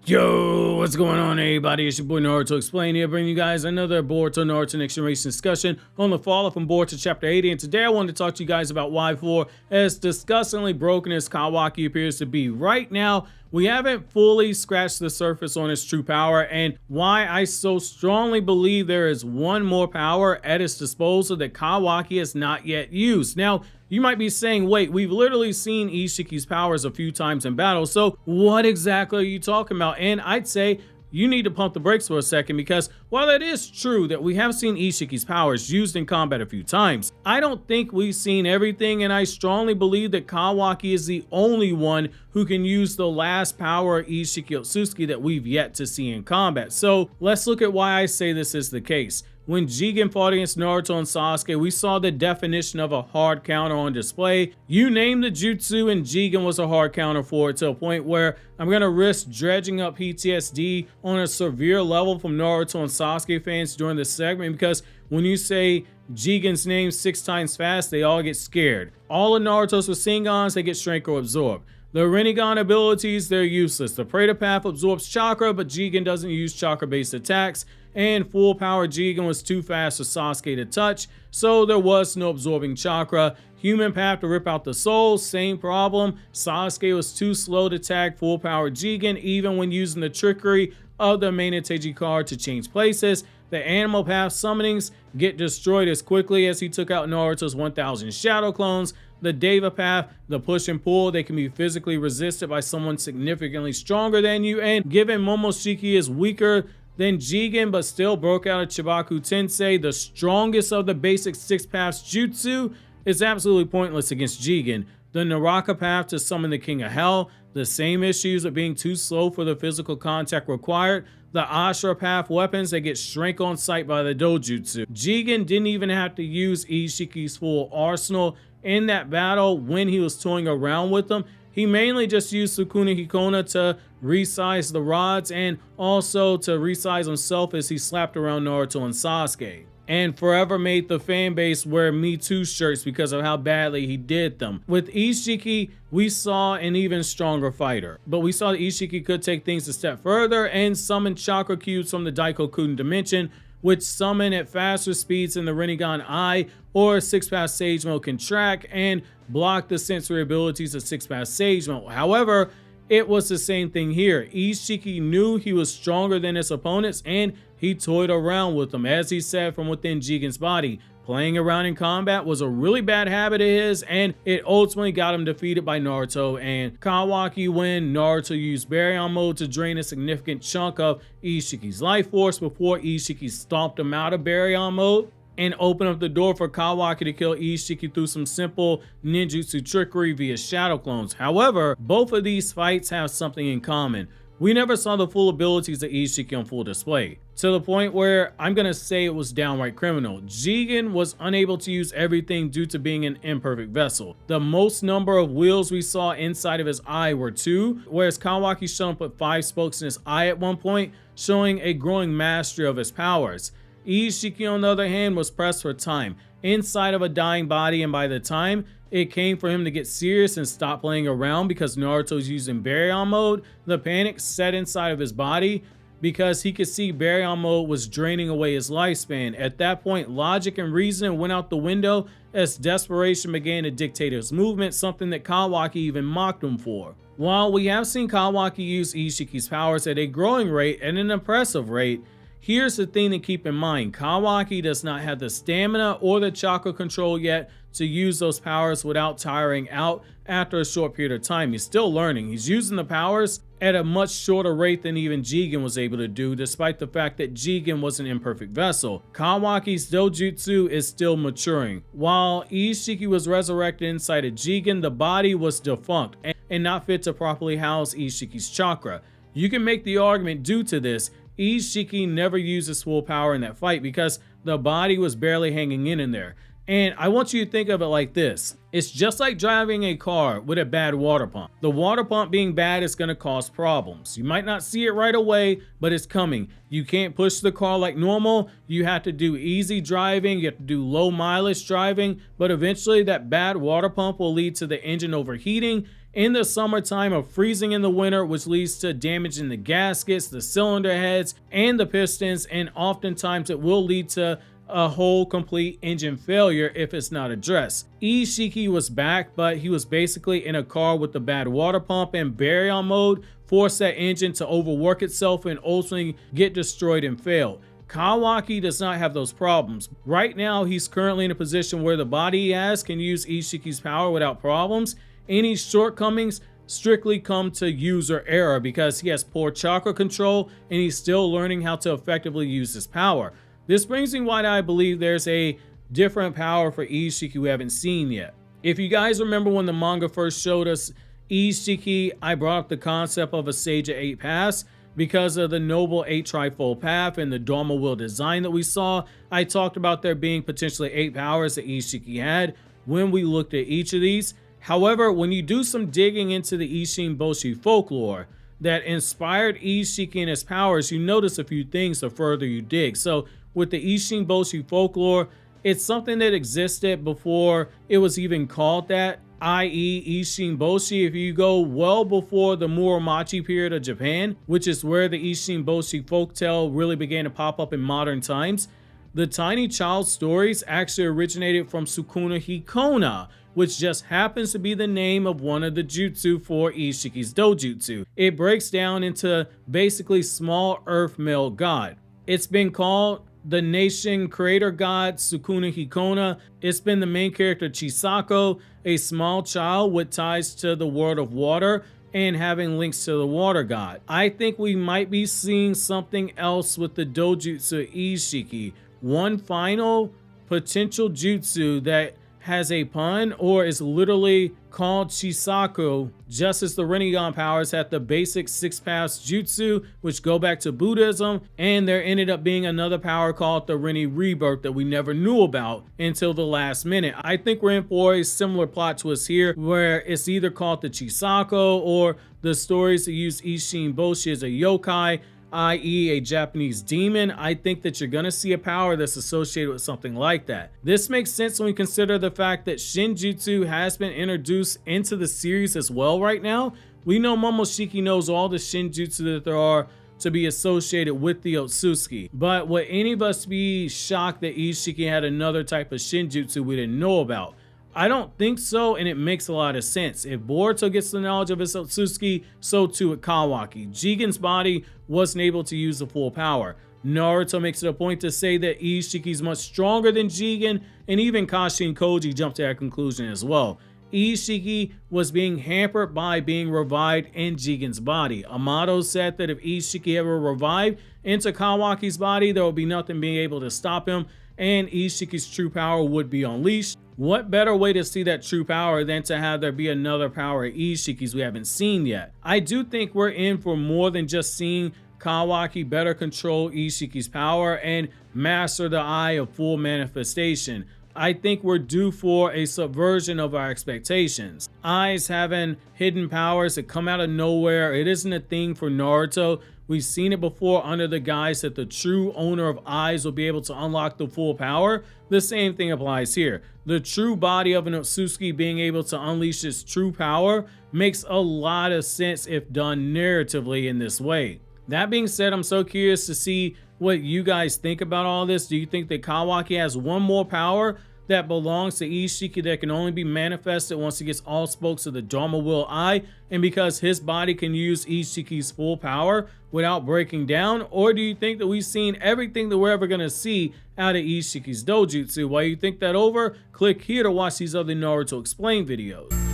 Yo, what's going on, everybody? It's your boy Naruto Explain here, bringing you guys another Boruto Naruto Next Generation discussion on the fallout from Boruto Chapter 80. And today I wanted to talk to you guys about why, for as disgustingly broken as Kawaki appears to be right now, we haven't fully scratched the surface on his true power, and why I so strongly believe there is one more power at his disposal that Kawaki has not yet used. Now, you might be saying, wait, we've literally seen Isshiki's powers a few times in battle, so what exactly are you talking about? And I'd say you need to pump the brakes for a second, because while it is true that we have seen Isshiki's powers used in combat a few times, I don't think we've seen everything, and I strongly believe that Kawaki is the only one who can use the last power of Isshiki Otsutsuki that we've yet to see in combat. So let's look at why I say this is the case. When Jigen fought against Naruto and Sasuke, we saw the definition of a hard counter on display. You name the jutsu and Jigen was a hard counter for it, to a point where I'm going to risk dredging up PTSD on a severe level from Naruto and Sasuke fans during this segment, because when you say Jigen's name 6 times fast, they all get scared. All of Naruto's Rasengan's, they get shrink or absorb. The Rinnegan abilities, they're useless. The Preta Path absorbs chakra, but Jigen doesn't use chakra-based attacks. And full power Jigen was too fast for Sasuke to touch, so there was no absorbing chakra. Human Path to rip out the soul, same problem. Sasuke was too slow to tag full power Jigen, even when using the trickery of the main Teiji card to change places. The Animal Path summonings get destroyed as quickly as he took out Naruto's 1000 shadow clones. The Deva Path, the push and pull, they can be physically resisted by someone significantly stronger than you, and given Momoshiki is weaker than Jigen but still broke out of Chibaku Tensei, the strongest of the basic 6 paths jutsu, is absolutely pointless against Jigen. The Naraka Path to summon the King of Hell, the same issues of being too slow for the physical contact required. The Ashura Path weapons, they get shrink on sight by the dojutsu. Jigen didn't even have to use Isshiki's full arsenal in that battle when he was toying around with them. He mainly just used Sukuna Hikona to resize the rods, and also to resize himself as he slapped around Naruto and Sasuke, and forever made the fan base wear Me Too shirts because of how badly he did them. With Isshiki, we saw an even stronger fighter, but we saw that Isshiki could take things a step further and summon chakra cubes from the Daikokuden dimension, which summon at faster speeds than the Rinnegan Eye or 6-path Sage Mode can track, and block the sensory abilities of 6-path Sage Mode. However, it was the same thing here. Isshiki knew he was stronger than his opponents, and he toyed around with them, as he said, from within Jigen's body. Playing around in combat was a really bad habit of his, and it ultimately got him defeated by Naruto and Kawaki when Naruto used Baryon mode to drain a significant chunk of Isshiki's life force before Isshiki stomped him out of Baryon mode and opened up the door for Kawaki to kill Isshiki through some simple ninjutsu trickery via shadow clones. However, both of these fights have something in common. We never saw the full abilities of Isshiki on full display, to the point where I'm gonna say it was downright criminal. Jigen was unable to use everything due to being an imperfect vessel. The most number of wheels we saw inside of his eye were 2, whereas Kawaki showed him put 5 spokes in his eye at one point, showing a growing mastery of his powers. Isshiki, on the other hand, was pressed for time inside of a dying body, and by the time it came for him to get serious and stop playing around because Naruto's using Baryon mode, the panic set inside of his body because he could see Baryon mode was draining away his lifespan. At that point, logic and reason went out the window as desperation began to dictate his movement, something that Kawaki even mocked him for. While we have seen Kawaki use Isshiki's powers at a growing rate and an impressive rate, here's the thing to keep in mind. Kawaki does not have the stamina or the chakra control yet to use those powers without tiring out after a short period of time. He's still learning. He's using the powers at a much shorter rate than even Jigen was able to do, despite the fact that Jigen was an imperfect vessel. Kawaki's dojutsu is still maturing. While Isshiki was resurrected inside of Jigen, the body was defunct and not fit to properly house Isshiki's chakra. You can make the argument due to this, Isshiki never used his full power in that fight because the body was barely hanging in there. And I want you to think of it like this. It's just like driving a car with a bad water pump. The water pump being bad is going to cause problems. You might not see it right away, but it's coming. You can't push the car like normal. You have to do easy driving. You have to do low mileage driving. But eventually that bad water pump will lead to the engine overheating in the summertime of freezing in the winter, which leads to damage in the gaskets, the cylinder heads, and the pistons, and oftentimes it will lead to a whole complete engine failure if it's not addressed. Isshiki was back, but he was basically in a car with a bad water pump, and baryon mode forced that engine to overwork itself and ultimately get destroyed and fail. Kawaki does not have those problems. Right now, he's currently in a position where the body he has can use Isshiki's power without problems. Any shortcomings strictly come to user error because he has poor chakra control and he's still learning how to effectively use his power. This brings me why I believe there's a different power for Isshiki we haven't seen yet. If you guys remember when the manga first showed us Isshiki, I brought up the concept of a Sage of 8 paths because of the noble 8 trifold path and the Dharma wheel design that we saw. I talked about there being potentially 8 powers that Isshiki had when we looked at each of these. However, when you do some digging into the Isshin-boshi folklore that inspired Isshiki and his powers, you notice a few things the further you dig. So with the Isshin-boshi folklore, it's something that existed before it was even called that, i.e. Isshin-boshi. If you go well before the Muromachi period of Japan, which is where the Isshin-boshi folktale really began to pop up in modern times, the tiny child stories actually originated from Sukuna Hikona, which just happens to be the name of one of the jutsu for Isshiki's dojutsu. It breaks down into basically small earth male god. It's been called the nation creator god Sukuna Hikona. It's been the main character Chisako, a small child with ties to the world of water and having links to the water god. I think we might be seeing something else with the dojutsu Isshiki. One final potential jutsu that has a pun or is literally called Chisako, just as the Rinnegan powers had the basic 6 paths jutsu, which go back to Buddhism, and there ended up being another power called the Rinne Rebirth that we never knew about until the last minute. I think we're in for a similar plot twist here, where it's either called the Chisako or the stories that use Isshin-boshi as a yokai, i.e. a Japanese demon. I think that you're gonna see a power that's associated with something like that. This makes sense when we consider the fact that Shinjutsu has been introduced into the series as well right now. We know Momoshiki knows all the Shinjutsu that there are to be associated with the Otsutsuki, but would any of us be shocked that Isshiki had another type of Shinjutsu we didn't know about? I don't think so, and it makes a lot of sense. If Boruto gets the knowledge of his Otsutsuki, so too with Kawaki. Jigen's body wasn't able to use the full power. Naruto makes it a point to say that Isshiki's much stronger than Jigen, and even Kashi and Koji jumped to that conclusion as well. Isshiki was being hampered by being revived in Jigen's body. Amato said that if Isshiki ever revived into Kawaki's body, there would be nothing being able to stop him, and Isshiki's true power would be unleashed. What better way to see that true power than to have there be another power at Isshiki's we haven't seen yet? I do think we're in for more than just seeing Kawaki better control Isshiki's power and master the eye of full manifestation. I think we're due for a subversion of our expectations. Eyes having hidden powers that come out of nowhere, it isn't a thing for Naruto. We've seen it before under the guise that the true owner of eyes will be able to unlock the full power. The same thing applies here. The true body of an Otsutsuki being able to unleash its true power makes a lot of sense if done narratively in this way. That being said, I'm so curious to see what you guys think about all this. Do you think that Kawaki has one more power that belongs to Isshiki that can only be manifested once he gets all spokes of the Dharma Wheel Eye, and because his body can use Isshiki's full power without breaking down? Or do you think that we've seen everything that we're ever going to see out of Isshiki's dojutsu? While you think that over, click here to watch these other Naruto Explained videos.